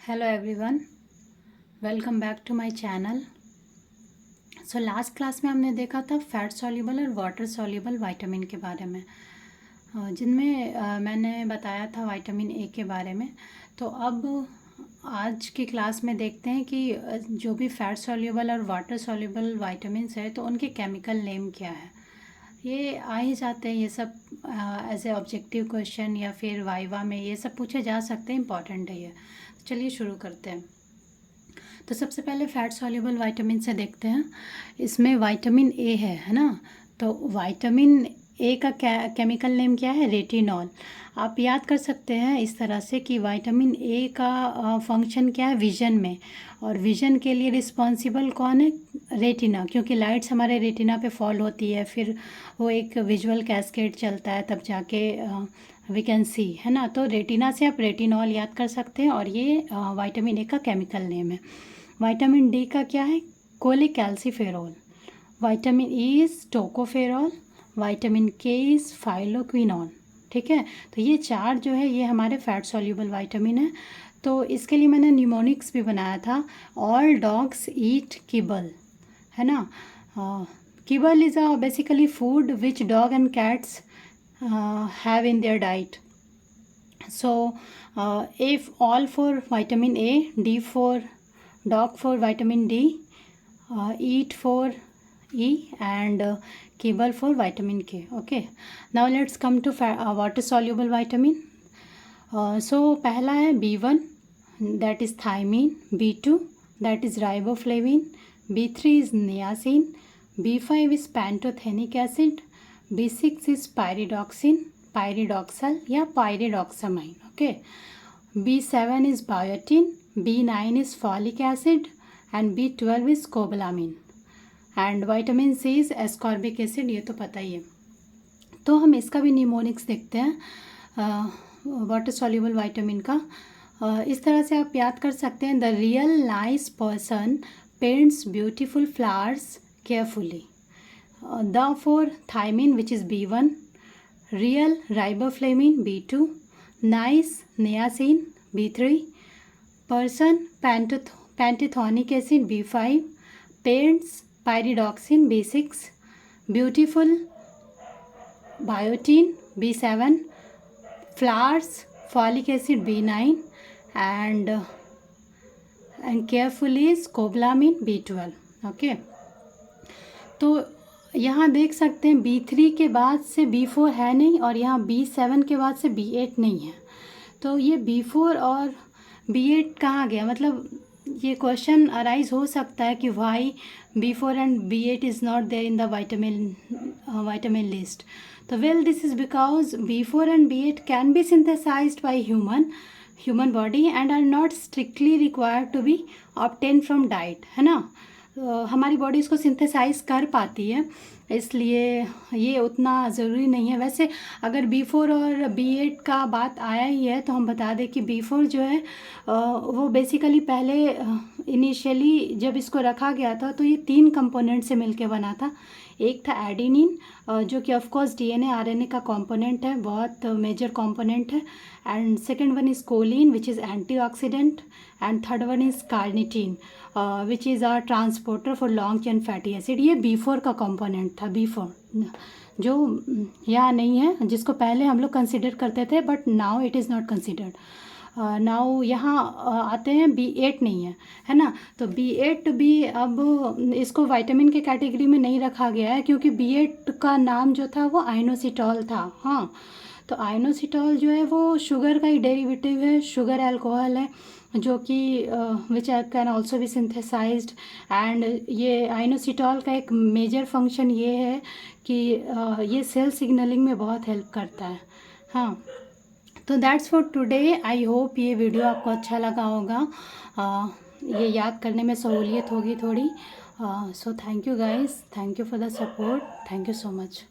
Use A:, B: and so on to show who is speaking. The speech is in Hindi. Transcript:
A: Hello everyone, welcome back to my channel. So last class में हमने देखा था फैट सॉल्युबल और वाटर सॉल्युबल विटामिन के बारे में, जिनमें मैंने बताया था विटामिन ए के बारे में। तो अब आज की क्लास में देखते हैं कि जो भी फैट सॉल्युबल और वाटर सॉल्युबल विटामिन्स है तो उनके केमिकल नेम क्या है। ये आ ही जाते हैं ये सब एज ए ऑब्जेक्टिव क्वेश्चन या फिर वाइवा में ये सब पूछे जा सकते हैं, इंपॉर्टेंट है ये। चलिए शुरू करते हैं। तो सबसे पहले फैट सॉल्युबल विटामिन से देखते हैं। इसमें विटामिन ए है ना। तो विटामिन ए का केमिकल नेम क्या है? रेटिनॉल। आप याद कर सकते हैं इस तरह से कि विटामिन ए का फंक्शन क्या है विजन में, और विजन के लिए रिस्पॉन्सिबल कौन है? रेटिना, क्योंकि लाइट्स हमारे रेटिना पे फॉल होती है, फिर वो एक विजुअल कैस्केड चलता है, तब जाके वी कैन सी, है ना। तो रेटिना से आप रेटिनॉल याद कर सकते हैं, और ये विटामिन ए का केमिकल नेम है। विटामिन डी का क्या है? Cholecalciferol. Vitamin E is tocopherol. Vitamin के इज़ फाइलोक्विनॉल। ठीक है, तो ये चार जो है ये हमारे फैट सॉल्युबल विटामिन है। तो इसके लिए मैंने न्यूमोनिक्स भी बनाया था। ऑल डॉग्स ईट किबल, है ना। Kibble is a basically food which dog and cats have in their diet. So if all for vitamin A, D for dog for vitamin D, eat for E, and kibble for vitamin K. Okay, now let's come to water soluble vitamin. So पहला है B1, that is thiamine. B2, that is riboflavin. B3 is niacin. B5 is pantothenic acid. B6 is pyridoxine, pyridoxal या pyridoxamine. Okay. B7 is biotin. B9 is folic acid and B12 is cobalamin. And vitamin C is ascorbic acid, ये तो पता ही है। तो हम इसका भी निमोनिक्स देखते हैं वाटर सॉल्युबल विटामिन का। इस तरह से आप याद कर सकते हैं। The real nice person paints beautiful flowers carefully. The for thiamine, which is B1, real riboflavin B2, nice niacin B3, person pantothenic acid B5, paints pyridoxine B6, beautiful biotin B7, flowers folic acid B9, and carefully is cobalamin B12. Okay, तो यहाँ देख सकते हैं B3 के बाद से B4 है नहीं, और यहाँ B7 के बाद से B8 नहीं है। तो ये B4 और B8 कहाँ गया? मतलब ये क्वेश्चन अराइज हो सकता है कि why B4 and B8 is not there in the vitamin list. तो well this is because B4 and B8 can be synthesized by human body and are not strictly required to be obtain from diet, है ना। हमारी बॉडी इसको सिंथेसाइज कर पाती है, इसलिए ये उतना ज़रूरी नहीं है। वैसे अगर B4 और B8 का बात आया ही है तो हम बता दें कि B4 जो है वो बेसिकली पहले इनिशियली जब इसको रखा गया था तो ये 3 कंपोनेंट से मिलके बना था। एक था एडिनिन, जो कि ऑफकोर्स DNA RNA का कंपोनेंट है, बहुत मेजर कंपोनेंट है। And second one is choline which is antioxidant, and third one is carnitine which is a transporter for long chain fatty acid. ये B4 का कंपोनेंट था। B4 जो यहाँ नहीं है, जिसको पहले हम लोग कंसिडर करते थे, but now it is not considered. Now यहाँ आते हैं B8 नहीं है ना। तो B8 भी अब इसको विटामिन के कैटेगरी में नहीं रखा गया है, क्योंकि B8 का नाम जो था वो आइनोसिटॉल था। हाँ, तो आइनोसिटॉल जो है वो शुगर का ही डेरिवेटिव है, शुगर अल्कोहल है, जो कि which can also be synthesized. And ये आइनोसिटॉल का एक मेजर फंक्शन ये है कि ये सेल सिग्नलिंग में बहुत हेल्प करता है। हाँ, तो that's for today. I hope ये वीडियो आपको अच्छा लगा होगा, ये याद करने में सहूलियत होगी थोड़ी। So thank you guys, thank you for the support, thank you so much.